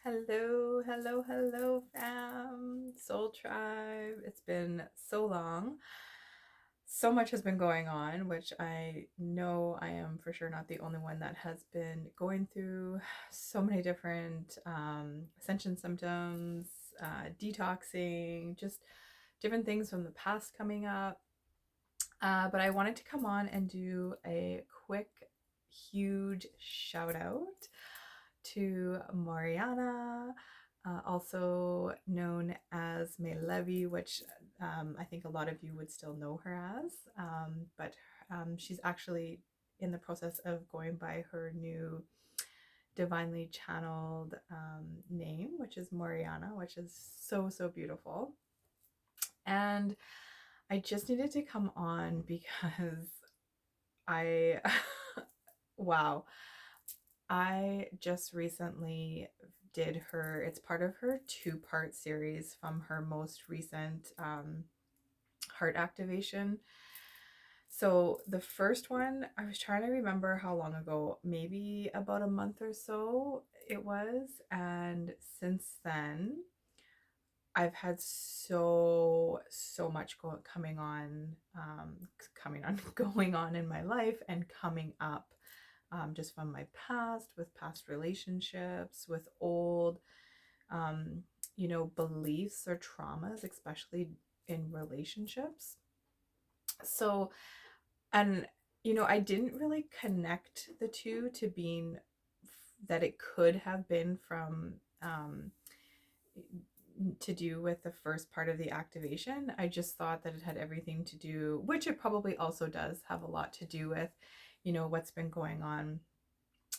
Hello, hello, hello, fam, soul tribe. It's been so long. So much has been going on, which I know I am for sure not the only one that has been going through so many different ascension symptoms, detoxing, just different things from the past coming up. But I wanted to come on and do a quick, huge shout out to Morayana, also known as May, which I think a lot of you would still know her as. But she's actually in the process of going by her new divinely channeled name, which is Morayana, which is so, so beautiful. And I just needed to come on because I, wow, I just recently did it's part of her two-part series from her most recent heart activation. So the first one, I was trying to remember how long ago, maybe about a month or so it was. And since then, I've had so much going on in my life and coming up, just from my past, with past relationships, with old, um, beliefs or traumas, especially in relationships. So, and, I didn't really connect the two to being that it could have been from, to do with the first part of the activation. I just thought that it had everything to do, which it probably also does have a lot to do with, what's been going on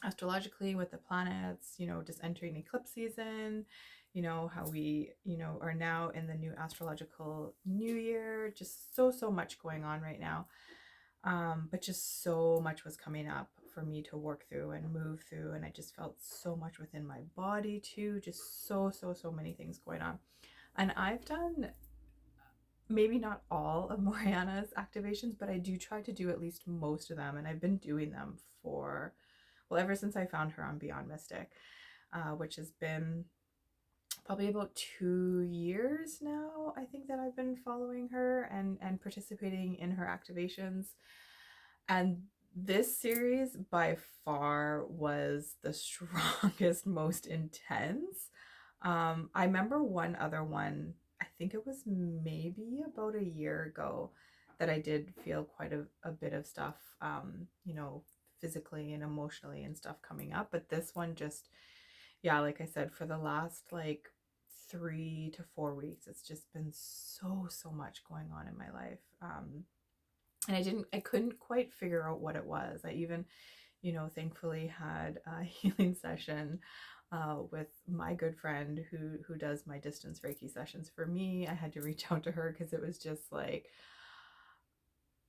astrologically with the planets, just entering eclipse season, how we, are now in the new astrological new year, just so much going on right now. But just so much was coming up for me to work through and move through, and I just felt so much within my body too, just so many things going on. And I've done maybe not all of Morayana's activations, but I do try to do at least most of them, and I've been doing them for, well, ever since I found her on Beyond Mystic, which has been probably about 2 years now. I think that I've been following her and participating in her activations. And this series by far was the strongest, most intense. I remember one other one, I think it was maybe about a year ago, that I did feel quite a bit of stuff, physically and emotionally and stuff coming up. But this one just, yeah, like I said, for the last like 3 to 4 weeks, it's just been so much going on in my life. And I couldn't quite figure out what it was. I even, thankfully had a healing session with my good friend who does my distance Reiki sessions for me. I had to reach out to her because it was just like,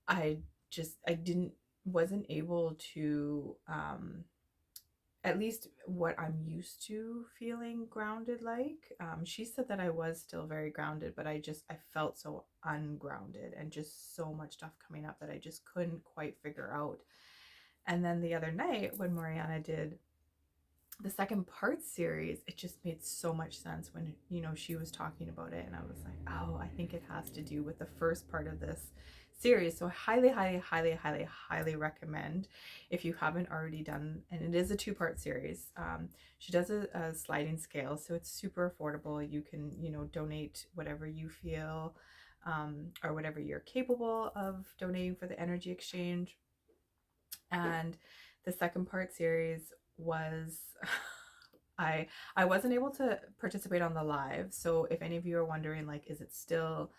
I didn't, wasn't able to, at least what I'm used to feeling grounded like. She said that I was still very grounded, but I felt so ungrounded and just so much stuff coming up that I just couldn't quite figure out. And then the other night when Morayana did the second part series, it just made so much sense when, she was talking about it. And I was like, oh, I think it has to do with the first part of this series. So highly recommend, if you haven't already done, and it is a two-part series. She does a sliding scale, so it's super affordable. You can, donate whatever you feel, or whatever you're capable of donating for the energy exchange. And the second part series was I wasn't able to participate on the live. So if any of you are wondering, like, is it still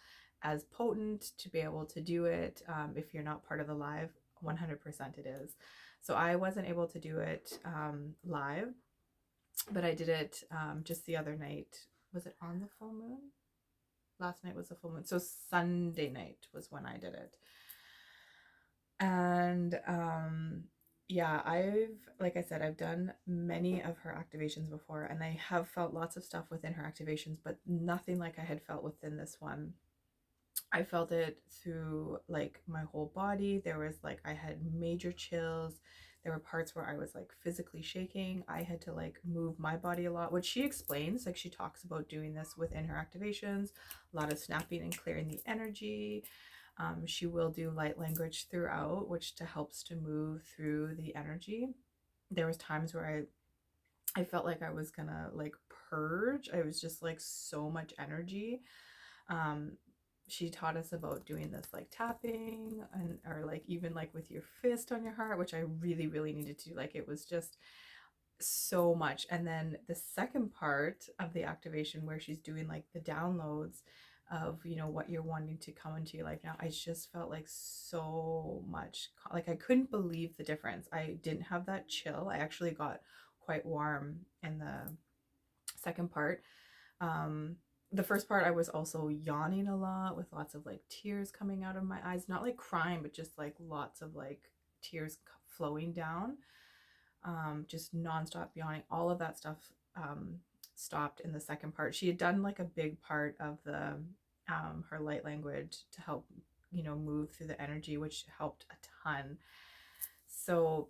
as potent to be able to do it, if you're not part of the live? 100% it is. So I wasn't able to do it live, but I did it just the other night. Was it on the full moon? Last night was the full moon. So Sunday night was when I did it. And yeah, like I said, I've done many of her activations before, and I have felt lots of stuff within her activations, but nothing like I had felt within this one. I felt it through like my whole body. There was like, I had major chills. There were parts where I was like physically shaking. I had to like move my body a lot, which she explains. Like, she talks about doing this within her activations, a lot of snapping and clearing the energy. She will do light language throughout, which helps to move through the energy. There was times where I felt like I was gonna like purge. I was just like so much energy. um she taught us about doing this like tapping, and or like even like with your fist on your heart, which I really really needed to do. Like, it was just so much. And then the second part of the activation, where she's doing like the downloads of, you know, what you're wanting to come into your life now, I just felt like so much, like I couldn't believe the difference. I didn't have that chill. I actually got quite warm in the second part. um the first part, I was also yawning a lot, with lots of like tears coming out of my eyes, not like crying, but just like lots of like tears flowing down. Just nonstop yawning. All of that stuff stopped in the second part. She had done like a big part of the her light language to help, you know, move through the energy, which helped a ton. So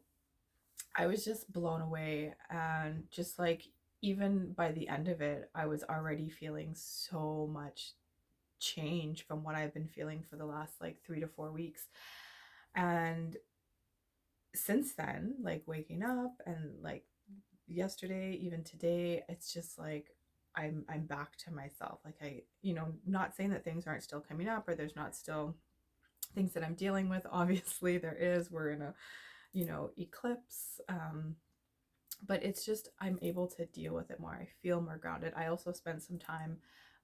I was just blown away, and just like, even by the end of it, I was already feeling so much change from what I've been feeling for the last like 3 to 4 weeks. And since then, like waking up and like yesterday, even today, it's just like I'm back to myself. Like, I, you know, not saying that things aren't still coming up, or there's not still things that I'm dealing with. Obviously there is. We're in a, you know, eclipse. But it's just, I'm able to deal with it more. I feel more grounded. I also spent some time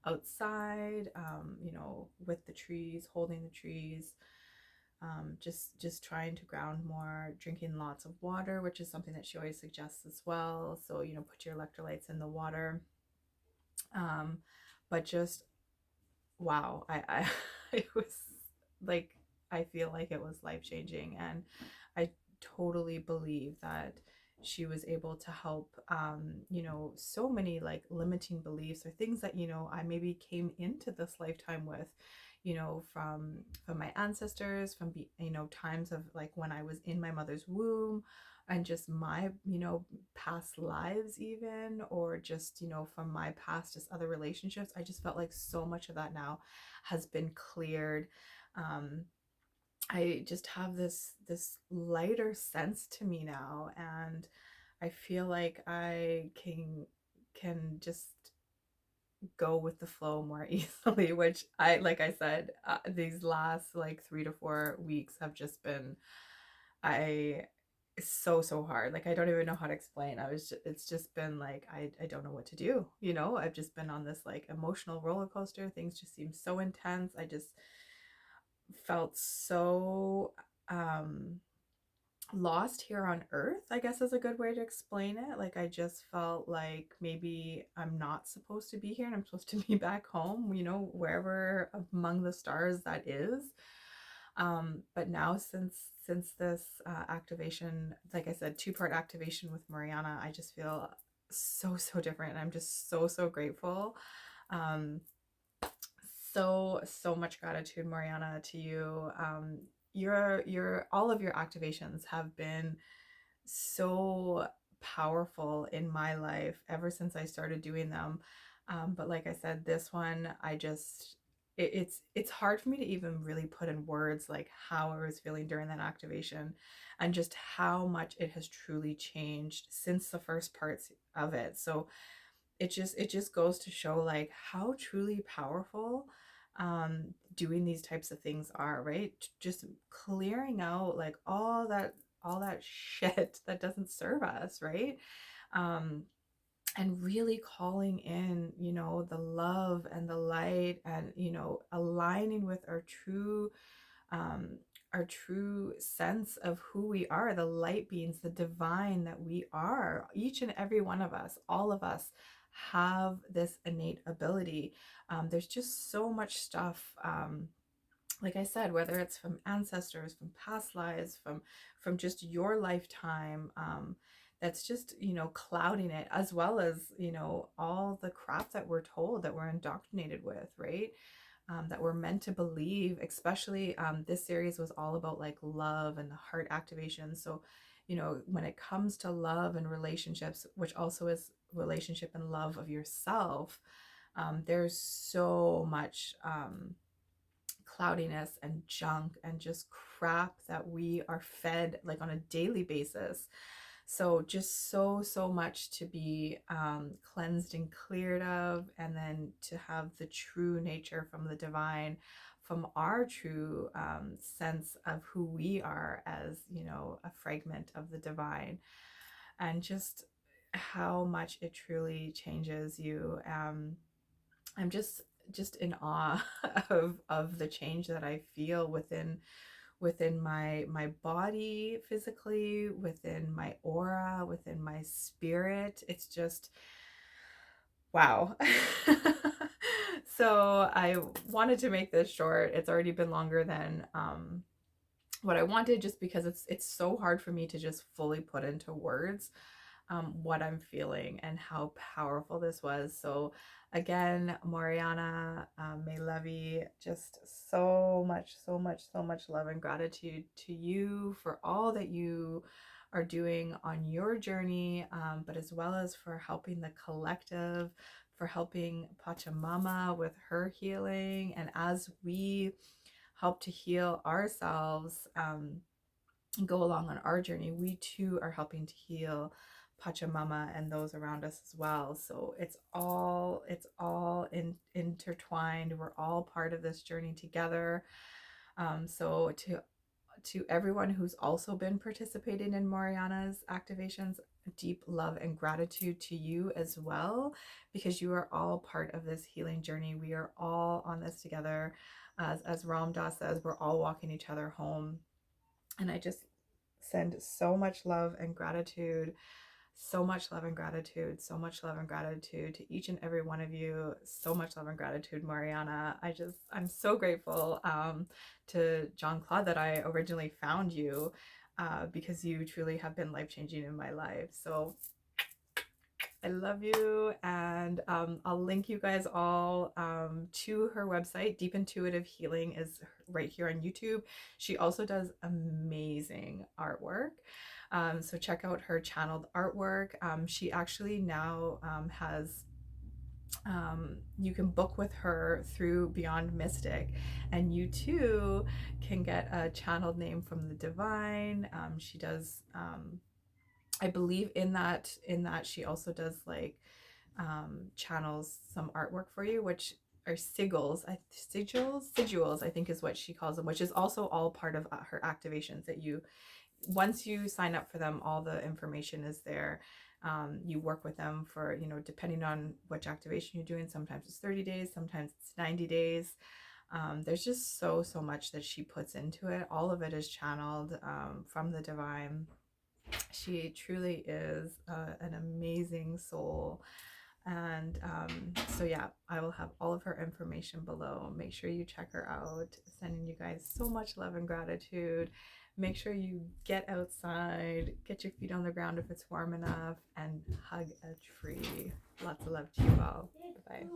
outside, you know, with the trees, holding the trees, just trying to ground more, drinking lots of water, which is something that she always suggests as well. So, you know, put your electrolytes in the water. um, but just, wow, I it was like, I feel like it was life changing, and I totally believe that she was able to help, you know, so many like limiting beliefs, or things that, you know, I maybe came into this lifetime with, you know, from my ancestors, from you know, times of like when I was in my mother's womb, and just my, you know, past lives even, or just, you know, from my past, just other relationships. I just felt like so much of that now has been cleared. um I just have this lighter sense to me now, and I feel like I can just go with the flow more easily, which I, like I said, these last like 3 to 4 weeks have just been, I so hard. Like, I don't even know how to explain. It's just been like, I don't know what to do. You know, I've just been on this like emotional roller coaster. Things just seem so intense. I just felt so lost here on earth, I guess is a good way to explain it. Like, I just felt like maybe I'm not supposed to be here, and I'm supposed to be back home, you know, wherever among the stars that is. But now, since this activation, like I said, two-part activation with Morayana, I just feel so different, and I'm just so grateful. um so much gratitude, Morayana, to you. Your all of your activations have been so powerful in my life ever since I started doing them. But like I said, this one, I just, it's hard for me to even really put in words like how I was feeling during that activation, and just how much it has truly changed since the first parts of it. So it just goes to show like how truly powerful doing these types of things are, right? Just clearing out like all that shit that doesn't serve us, right? um and really calling in, you know, the love and the light, and, you know, aligning with um our true sense of who we are, the light beings, the divine that we are. Each and every one of us, all of us, have this innate ability. There's just so much stuff, like I said, whether it's from ancestors, from past lives, from just your lifetime, that's just, you know, clouding it, as well as, you know, all the crap that we're told, that we're indoctrinated with, right? that we're meant to believe. Especially this series was all about like love and the heart activation. So, you know, when it comes to love and relationships, which also is relationship and love of yourself, there's so much cloudiness and junk and just crap that we are fed like on a daily basis. So just so much to be cleansed and cleared of, and then to have the true nature from the divine, from our true sense of who we are as, you know, a fragment of the divine, and just how much it truly changes you. I'm just in awe of the change that I feel within my body physically, within my aura, within my spirit. It's just wow. So I wanted to make this short. It's already been longer than what I wanted, just because it's so hard for me to just fully put into words what I'm feeling and how powerful this was. So again, Morayana, may lovey, just so much love and gratitude to you for all that you are doing on your journey, but as well as for helping the collective, for helping Pachamama with her healing. And as we help to heal ourselves, go along on our journey, we too are helping to heal Pachamama and those around us as well. So it's all intertwined. We're all part of this journey together. So to everyone who's also been participating in Morayana's activations, deep love and gratitude to you as well, because you are all part of this healing journey. We are all on this together. As Ram Dass says, we're all walking each other home. And I just send so much love and gratitude, so much love and gratitude, so much love and gratitude to each and every one of you. So much love and gratitude, Morayana. I'm so grateful to John Claude that I originally found you, because you truly have been life-changing in my life. So I love you, and I'll link you guys all to her website. Deep Intuitive Healing is right here on YouTube. She also does amazing artwork. So check out her channeled artwork. She actually now has you can book with her through Beyond Mystic, and you too can get a channeled name from the divine. She does I believe in that she also does like channels some artwork for you, which are sigils, I think is what she calls them, which is also all part of her activations. That you, once you sign up for them, all the information is there. You work with them for, you know, depending on which activation you're doing. Sometimes it's 30 days, sometimes it's 90 days. There's just so much that she puts into it. All of it is channeled from the divine. She truly is an amazing soul. And so yeah, I will have all of her information below. Make sure you check her out. Sending you guys so much love and gratitude. Make sure you get outside, get your feet on the ground if it's warm enough, and hug a tree. Lots of love to you all. Bye.